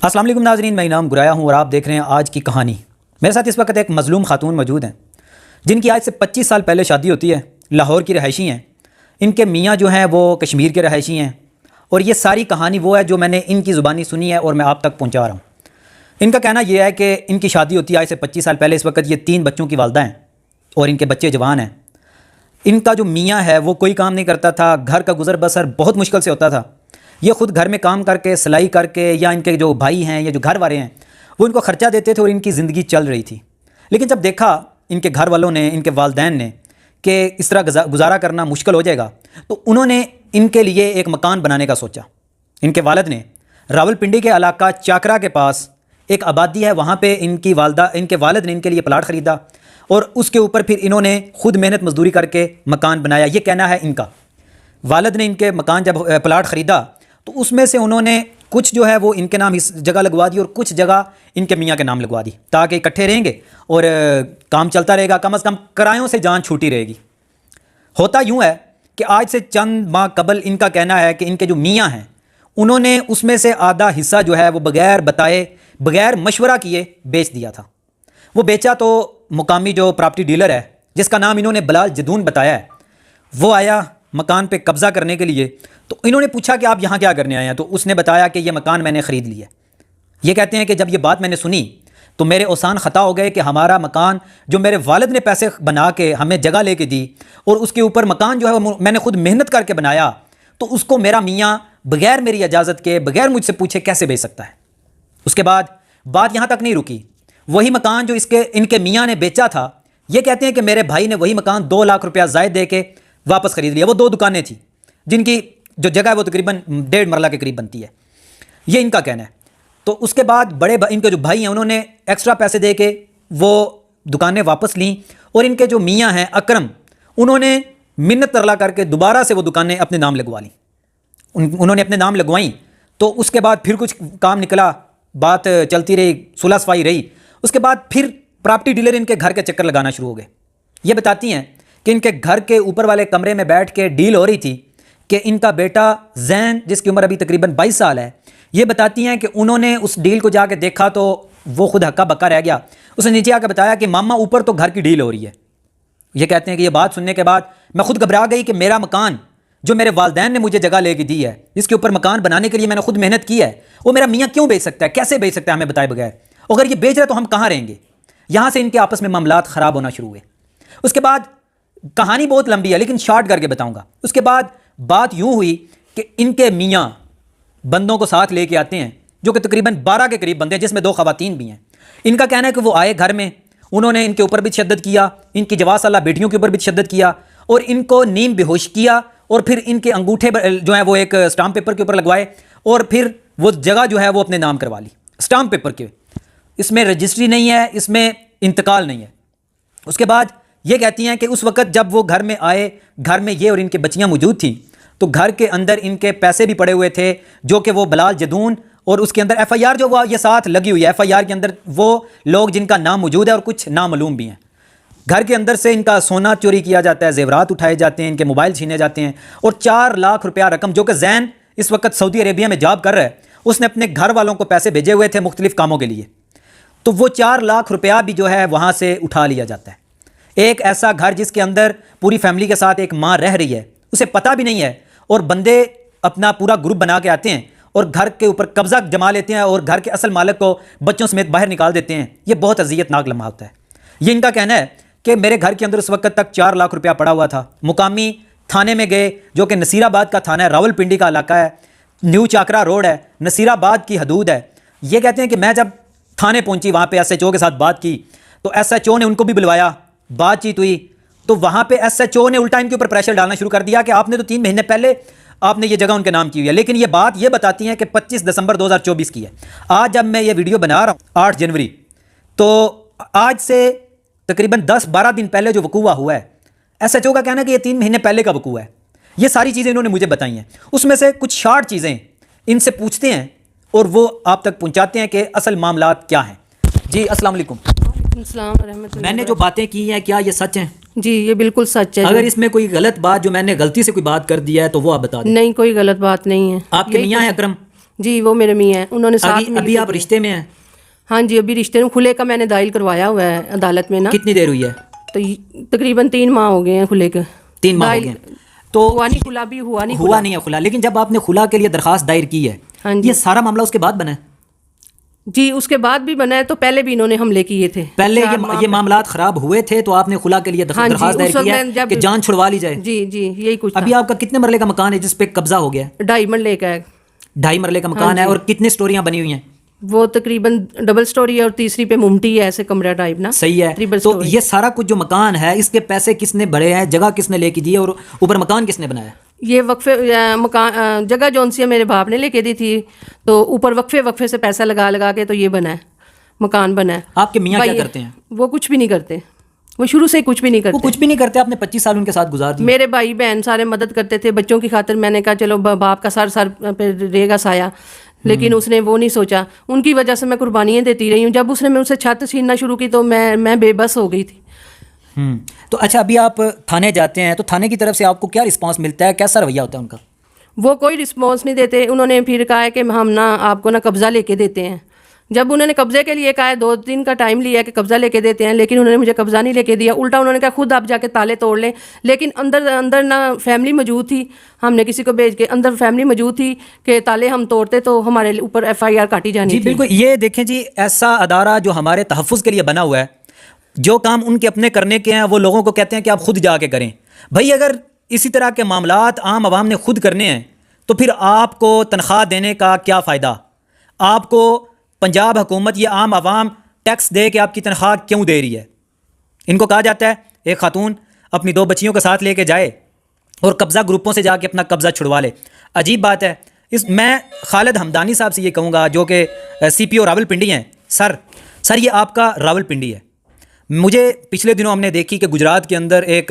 السلام علیکم ناظرین، میں انعام گرایا ہوں اور آپ دیکھ رہے ہیں آج کی کہانی۔ میرے ساتھ اس وقت ایک مظلوم خاتون موجود ہیں جن کی آج سے 25 سال پہلے شادی ہوتی ہے، لاہور کی رہائشی ہیں۔ ان کے میاں جو ہیں وہ کشمیر کے رہائشی ہیں، اور یہ ساری کہانی وہ ہے جو میں نے ان کی زبانی سنی ہے اور میں آپ تک پہنچا رہا ہوں۔ ان کا کہنا یہ ہے کہ ان کی شادی ہوتی ہے آج سے 25 سال پہلے۔ اس وقت یہ 3 بچوں کی والدہ ہیں اور ان کے بچے جوان ہیں۔ ان کا جو میاں ہے وہ کوئی کام نہیں کرتا تھا، گھر کا گزر بسر بہت مشکل سے ہوتا تھا۔ یہ خود گھر میں کام کر کے، سلائی کر کے، یا ان کے جو بھائی ہیں یا جو گھر والے ہیں وہ ان کو خرچہ دیتے تھے اور ان کی زندگی چل رہی تھی۔ لیکن جب دیکھا ان کے گھر والوں نے، ان کے والدین نے کہ اس طرح گزارا کرنا مشکل ہو جائے گا، تو انہوں نے ان کے لیے ایک مکان بنانے کا سوچا۔ ان کے والد نے راولپنڈی کے علاقہ چاکرا کے پاس ایک آبادی ہے، وہاں پہ ان کے والد نے ان کے لیے پلاٹ خریدا اور اس کے اوپر پھر انہوں نے خود محنت مزدوری کر کے مکان بنایا۔ یہ کہنا ہے ان کا، والد نے ان کے مکان جب پلاٹ خریدا تو اس میں سے انہوں نے کچھ جو ہے وہ ان کے نام جگہ لگوا دی اور کچھ جگہ ان کے میاں کے نام لگوا دی، تاکہ اکٹھے رہیں گے اور کام چلتا رہے گا، کم از کم کرایوں سے جان چھوٹی رہے گی۔ ہوتا یوں ہے کہ آج سے چند ماہ قبل ان کا کہنا ہے کہ ان کے جو میاں ہیں انہوں نے اس میں سے آدھا حصہ جو ہے وہ بغیر بتائے، بغیر مشورہ کیے بیچ دیا تھا۔ وہ بیچا تو مقامی جو پراپرٹی ڈیلر ہے جس کا نام انہوں نے بلال جدون بتایا ہے، وہ آیا مکان پہ قبضہ کرنے کے لیے۔ تو انہوں نے پوچھا کہ آپ یہاں کیا کرنے آئے ہیں؟ تو اس نے بتایا کہ یہ مکان میں نے خرید لیا۔ یہ کہتے ہیں کہ جب یہ بات میں نے سنی تو میرے اوسان خطا ہو گئے کہ ہمارا مکان جو میرے والد نے پیسے بنا کے ہمیں جگہ لے کے دی اور اس کے اوپر مکان جو ہے وہ میں نے خود محنت کر کے بنایا، تو اس کو میرا میاں بغیر میری اجازت کے، بغیر مجھ سے پوچھے کیسے بیچ سکتا ہے؟ اس کے بعد بات یہاں تک نہیں رکی۔ وہی مکان جو ان کے میاں نے بیچا تھا، یہ کہتے ہیں کہ میرے بھائی نے وہی مکان 2 لاکھ روپیہ زائد دے کے واپس خرید لیا۔ وہ 2 دکانیں تھیں جن کی جو جگہ ہے وہ تقریباً 1.5 مرلہ کے قریب بنتی ہے، یہ ان کا کہنا ہے۔ تو اس کے بعد ان کے جو بھائی ہیں انہوں نے ایکسٹرا پیسے دے کے وہ دکانیں واپس لیں، اور ان کے جو میاں ہیں اکرم، انہوں نے منت ترلا کر کے دوبارہ سے وہ دکانیں اپنے نام لگوا لیں۔ انہوں نے اپنے نام لگوائیں تو اس کے بعد پھر کچھ کام نکلا، بات چلتی رہی، صلح صفائی رہی۔ اس کے بعد پھر پراپرٹی ڈیلر ان کے گھر کے چکر لگانا شروع ہو گئے۔ یہ بتاتی ہیں کہ ان کے گھر کے اوپر والے کمرے میں بیٹھ کے ڈیل ہو رہی تھی کہ ان کا بیٹا زین، جس کی عمر ابھی تقریباً 22 سال ہے، یہ بتاتی ہیں کہ انہوں نے اس ڈیل کو جا کے دیکھا تو وہ خود ہکا بکا رہ گیا۔ اس نے نیچے آ کے بتایا کہ ماما اوپر تو گھر کی ڈیل ہو رہی ہے۔ یہ کہتے ہیں کہ یہ بات سننے کے بعد میں خود گھبرا گئی کہ میرا مکان جو میرے والدین نے مجھے جگہ لے کے دی ہے، جس کے اوپر مکان بنانے کے لیے میں نے خود محنت کی ہے، وہ میرا میاں کیوں بیچ سکتا ہے؟ کیسے بیچ سکتا ہے ہمیں بتائے بغیر؟ اگر یہ بیچ رہا ہے تو ہم کہاں رہیں گے؟ یہاں سے ان کے آپس میں معاملات خراب ہونا شروع ہوئے۔ اس کے بعد کہانی بہت لمبی ہے لیکن شارٹ کر کے بتاؤں گا۔ اس کے بعد بات یوں ہوئی کہ ان کے میاں بندوں کو ساتھ لے کے آتے ہیں جو کہ تقریباً 12 کے قریب بندے ہیں، جس میں 2 خواتین بھی ہیں۔ ان کا کہنا ہے کہ وہ آئے گھر میں، انہوں نے ان کے اوپر بھی تشدد کیا، ان کی جواز اللہ بیٹیوں کے اوپر بھی تشدد کیا، اور ان کو نیم بے ہوش کیا، اور پھر ان کے انگوٹھے جو ہیں وہ ایک اسٹامپ پیپر کے اوپر لگوائے، اور پھر وہ جگہ جو ہے وہ اپنے نام کروا لی اسٹامپ پیپر کے۔ اس میں رجسٹری نہیں ہے، اس میں انتقال نہیں ہے۔ اس کے بعد یہ کہتی ہیں کہ اس وقت جب وہ گھر میں آئے، گھر میں یہ اور ان کے بچیاں موجود تھیں، تو گھر کے اندر ان کے پیسے بھی پڑے ہوئے تھے جو کہ وہ بلال جدون، اور اس کے اندر ایف آئی آر جو وہ یہ ساتھ لگی ہوئی ہے، ایف آئی آر کے اندر وہ لوگ جن کا نام موجود ہے اور کچھ نامعلوم بھی ہیں۔ گھر کے اندر سے ان کا سونا چوری کیا جاتا ہے، زیورات اٹھائے جاتے ہیں، ان کے موبائل چھینے جاتے ہیں، اور 4 لاکھ روپیہ رقم جو کہ زین اس وقت سعودی عربیہ میں جاب کر رہا ہے، اس نے اپنے گھر والوں کو پیسے بھیجے ہوئے تھے مختلف کاموں کے لیے، تو وہ 4 لاکھ روپیہ بھی جو ہے وہاں سے اٹھا لیا جاتا ہے۔ ایک ایسا گھر جس کے اندر پوری فیملی کے ساتھ ایک ماں رہ رہی ہے، اسے پتہ بھی نہیں ہے، اور بندے اپنا پورا گروپ بنا کے آتے ہیں اور گھر کے اوپر قبضہ جما لیتے ہیں اور گھر کے اصل مالک کو بچوں سمیت باہر نکال دیتے ہیں۔ یہ بہت اذیت ناک لمحہ ہوتا ہے۔ یہ ان کا کہنا ہے کہ میرے گھر کے اندر اس وقت تک 4 لاکھ روپیہ پڑا ہوا تھا۔ مقامی تھانے میں گئے جو کہ نصیر آباد کا تھانہ ہے، راولپنڈی کا علاقہ ہے، نیو چاکرا روڈ ہے، نصیر آباد کی حدود ہے۔ یہ کہتے ہیں کہ میں جب تھانے پہنچی، وہاں پہ ایس ایچ او کے ساتھ بات کی، تو ایس ایچ او نے ان کو بھی بلوایا، بات چیت ہوئی، تو وہاں پہ ایس ایچ او نے الٹا ان کے اوپر پریشر ڈالنا شروع کر دیا کہ آپ نے تو 3 مہینے پہلے آپ نے یہ جگہ ان کے نام کی ہوئی ہے۔ لیکن یہ بات یہ بتاتی ہیں کہ 25 دسمبر 2024 کی ہے۔ آج جب میں یہ ویڈیو بنا رہا ہوں 8 جنوری، تو آج سے تقریباً 10-12 دن پہلے جو وقوع ہوا ہے، ایس ایچ او کا کہنا ہے کہ یہ 3 مہینے پہلے کا وقوع ہے۔ یہ ساری چیزیں انہوں نے مجھے بتائی ہیں، اس میں سے کچھ شارٹ چیزیں ان سے پوچھتے ہیں اور وہ آپ تک پہنچاتے ہیں کہ اصل معاملات کیا ہیں۔ جی السلام علیکم۔ السلام ورحمۃ اللہ۔ میں نے جو باتیں کی ہیں کیا یہ سچ ہیں؟ جی یہ بالکل سچ ہے۔ اگر اس میں کوئی غلط بات جو میں نے غلطی سے کوئی بات کر دیا ہے تو وہ آپ بتا دیں۔ نہیں، کوئی غلط بات نہیں ہے۔ آپ کے میاں ہیں اکرم؟ جی وہ میرے میاں ہیں، انہوں نے ساتھ میں ابھی آپ رشتے میں ہیں؟ ہاں جی ابھی رشتے میں کھلے کا میں نے دائل کروایا ہوا ہے عدالت میں نا. کتنی دیر ہوئی ہے؟ تو تقریباً 3 ماہ ہو گئے ہیں کھلے کے. 3 ماہ ہو گئے ہیں. تو ہوا نہیں کھلا بھی ہوا نہیں ہے کھلا. لیکن جب آپ نے کھلا کے لیے درخواست دائر کی ہے، ہاں جی یہ سارا معاملہ اس کے بعد بنا ہے؟ جی اس کے بعد بھی بنا ہے، تو پہلے بھی انہوں نے حملے کیے تھے. پہلے یہ معاملات خراب ہوئے تھے تو آپ نے خلا کے لیے درخواست دائر کی ہے کہ جان چھڑوا لی جائے. جی جی یہی کچھ. ابھی آپ کا کتنے مرلے کا مکان ہے جس پہ قبضہ ہو گیا ہے؟ 2.5 مرلے کا ہے. 2.5 مرلے کا مکان ہے. اور کتنی سٹوریاں بنی ہوئی ہیں؟ وہ تقریباً ڈبل سٹوری ہے اور تیسری پہ ممٹی ہے، ایسے کمرہ ٹائپ نا. صحیح ہے. تو یہ سارا کچھ جو مکان ہے اس کے پیسے کس نے بھرے ہیں، جگہ کس نے لے کے دی ہے، اور اوپر مکان کس نے بنایا؟ یہ وقفے مکان جگہ جون سی میرے باپ نے لے کے دی تھی، تو اوپر وقفے سے پیسہ لگا کے تو یہ بنا ہے، مکان بنا ہے. آپ کے میاں کیا کرتے ہیں؟ وہ کچھ بھی نہیں کرتے، وہ شروع سے کچھ بھی نہیں کرتے. وہ کچھ بھی نہیں کرتے. آپ نے 25 سال ان کے ساتھ گزار دیے. میرے بھائی بہن سارے مدد کرتے تھے بچوں کی خاطر. میں نے کہا چلو باپ کا سر پہ رہے گا سایہ، لیکن اس نے وہ نہیں سوچا. ان کی وجہ سے میں قربانیاں دیتی رہی ہوں. جب اس نے میں اسے چھت چھیننا شروع کی تو میں بے بس ہو گئی تھی. تو اچھا ابھی آپ تھانے جاتے ہیں تو تھانے کی طرف سے آپ کو کیا رسپانس ملتا ہے، کیسا رویہ ہوتا ہے ان کا؟ وہ کوئی رسپانس نہیں دیتے. انہوں نے پھر کہا ہے کہ ہم نا آپ کو نا قبضہ لے کے دیتے ہیں. جب انہوں نے قبضے کے لیے کہا ہے 2 دن کا ٹائم لیا کہ قبضہ لے کے دیتے ہیں، لیکن انہوں نے مجھے قبضہ نہیں لے کے دیا. الٹا انہوں نے کہا خود آپ جا کے تالے توڑ لیں. لیکن اندر نہ فیملی موجود تھی. ہم نے کسی کو بھیج کے اندر فیملی موجود تھی کہ تالے ہم توڑتے تو ہمارے اوپر FIR کاٹی جانی تھی. جی بالکل. یہ دیکھیں جی، ایسا ادارہ جو ہمارے تحفظ کے لیے بنا ہوا ہے، جو کام ان کے اپنے کرنے کے ہیں وہ لوگوں کو کہتے ہیں کہ آپ خود جا کے کریں. بھائی اگر اسی طرح کے معاملات عام عوام نے خود کرنے ہیں تو پھر آپ کو تنخواہ دینے کا کیا فائدہ؟ آپ کو پنجاب حکومت یہ عام عوام ٹیکس دے کہ آپ کی تنخواہ کیوں دے رہی ہے؟ ان کو کہا جاتا ہے ایک خاتون اپنی 2 بچیوں کے ساتھ لے کے جائے اور قبضہ گروپوں سے جا کے اپنا قبضہ چھڑوا لے. عجیب بات ہے. میں خالد ہمدانی صاحب سے یہ کہوں گا جو کہ CPO راول پنڈی ہیں. سر یہ آپ کا راول پنڈی ہے. مجھے پچھلے دنوں ہم نے دیکھی کہ گجرات کے اندر ایک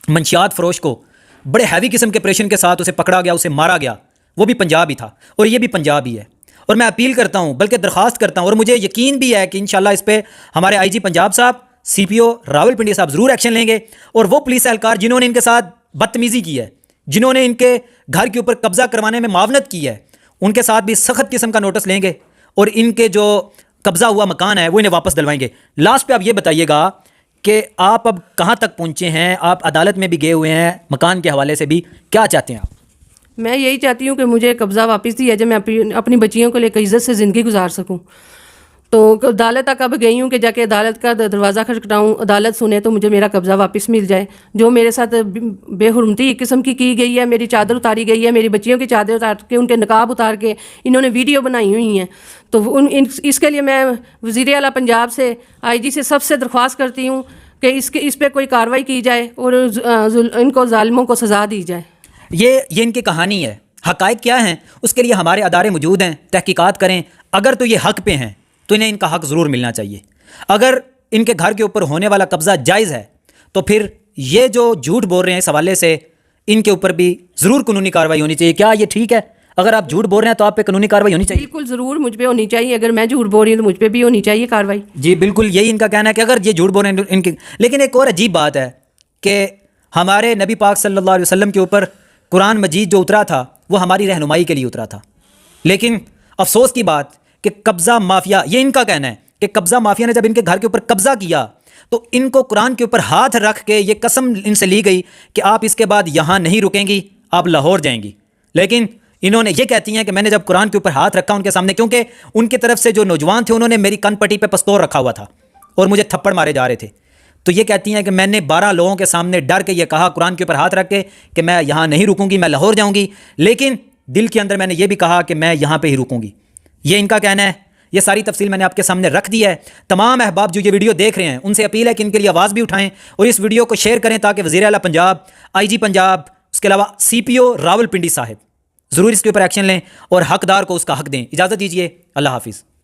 منشیات فروش کو بڑے ہیوی قسم کے پریشن کے ساتھ اسے پکڑا گیا، اسے مارا گیا. وہ بھی پنجاب ہی تھا اور یہ بھی پنجاب ہی ہے. اور میں اپیل کرتا ہوں، بلکہ درخواست کرتا ہوں، اور مجھے یقین بھی ہے کہ انشاءاللہ اس پہ ہمارے IG پنجاب صاحب، CPO راول پنڈی صاحب ضرور ایکشن لیں گے. اور وہ پولیس اہلکار جنہوں نے ان کے ساتھ بدتمیزی کی ہے، جنہوں نے ان کے گھر کے اوپر قبضہ کروانے میں معاونت کی ہے، ان کے ساتھ بھی سخت قسم کا نوٹس لیں گے اور ان کے جو قبضہ ہوا مکان ہے وہ انہیں واپس دلوائیں گے. لاسٹ پہ آپ یہ بتائیے گا کہ آپ اب کہاں تک پہنچے ہیں؟ آپ عدالت میں بھی گئے ہوئے ہیں مکان کے حوالے سے بھی، کیا چاہتے ہیں آپ؟ میں یہی چاہتی ہوں کہ مجھے قبضہ واپس دیا جائے، میں اپنی بچیوں کو لے کر عزت سے زندگی گزار سکوں. تو عدالت تک اب گئی ہوں کہ جا کے عدالت کا دروازہ کھٹکھٹاؤں، عدالت سنے تو مجھے میرا قبضہ واپس مل جائے. جو میرے ساتھ بے حرمتی قسم کی گئی ہے، میری چادر اتاری گئی ہے، میری بچیوں کی چادر اتار کے، ان کے نقاب اتار کے انہوں نے ویڈیو بنائی ہوئی ہیں. تو اس کے لیے میں وزیر اعلیٰ پنجاب سے، IG سے سب سے درخواست کرتی ہوں کہ اس پہ کوئی کارروائی کی جائے اور ان کو ظالموں کو سزا دی جائے. یہ ان کی کہانی ہے. حقائق کیا ہیں اس کے لیے ہمارے ادارے موجود ہیں، تحقیقات کریں. اگر تو یہ حق پہ ہیں تو انہیں ان کا حق ضرور ملنا چاہیے. اگر ان کے گھر کے اوپر ہونے والا قبضہ جائز ہے تو پھر یہ جو جھوٹ بول رہے ہیں اس حوالے سے ان کے اوپر بھی ضرور قانونی کارروائی ہونی چاہیے. کیا یہ ٹھیک ہے؟ اگر آپ جھوٹ بول رہے ہیں تو آپ پہ قانونی کارروائی ہونی چاہیے. بالکل ضرور مجھ پہ ہونی چاہیے. اگر میں جھوٹ بول رہی ہوں تو مجھ پہ بھی ہونی چاہیے کارروائی. جی بالکل یہی ان کا کہنا ہے کہ اگر یہ جھوٹ بول رہے ہیں ان کی. لیکن ایک اور عجیب بات ہے کہ ہمارے نبی پاک صلی اللہ علیہ وسلم کے اوپر قرآن مجید جو اترا تھا وہ ہماری رہنمائی کے لیے اترا تھا. لیکن افسوس کی بات کہ قبضہ مافیا، یہ ان کا کہنا ہے کہ قبضہ مافیا نے جب ان کے گھر کے اوپر قبضہ کیا تو ان کو قرآن کے اوپر ہاتھ رکھ کے یہ قسم ان سے لی گئی کہ آپ اس کے بعد یہاں نہیں رکیں گی، آپ لاہور جائیں گی. لیکن انہوں نے یہ کہتی ہیں کہ میں نے جب قرآن کے اوپر ہاتھ رکھا ان کے سامنے، کیونکہ ان کی طرف سے جو نوجوان تھے انہوں نے میری کن پٹی پہ پستور رکھا ہوا تھا اور مجھے تھپڑ مارے جا رہے تھے، تو یہ کہتی ہیں کہ میں نے 12 لوگوں کے سامنے ڈر کے یہ کہا قرآن کے اوپر ہاتھ رکھ کے کہ میں یہاں نہیں رکوں گی، میں لاہور جاؤں گی. لیکن دل کے اندر میں نے یہ بھی کہا کہ میں یہاں پہ ہی رکوں گی. یہ ان کا کہنا ہے. یہ ساری تفصیل میں نے آپ کے سامنے رکھ دی ہے. تمام احباب جو یہ ویڈیو دیکھ رہے ہیں ان سے اپیل ہے کہ ان کے لیے آواز بھی اٹھائیں اور اس ویڈیو کو شیئر کریں تاکہ وزیر اعلیٰ پنجاب، IG پنجاب، اس کے علاوہ CPO راول پنڈی صاحب ضرور اس کے اوپر ایکشن لیں اور حقدار کو اس کا حق دیں. اجازت دیجیے. اللہ حافظ.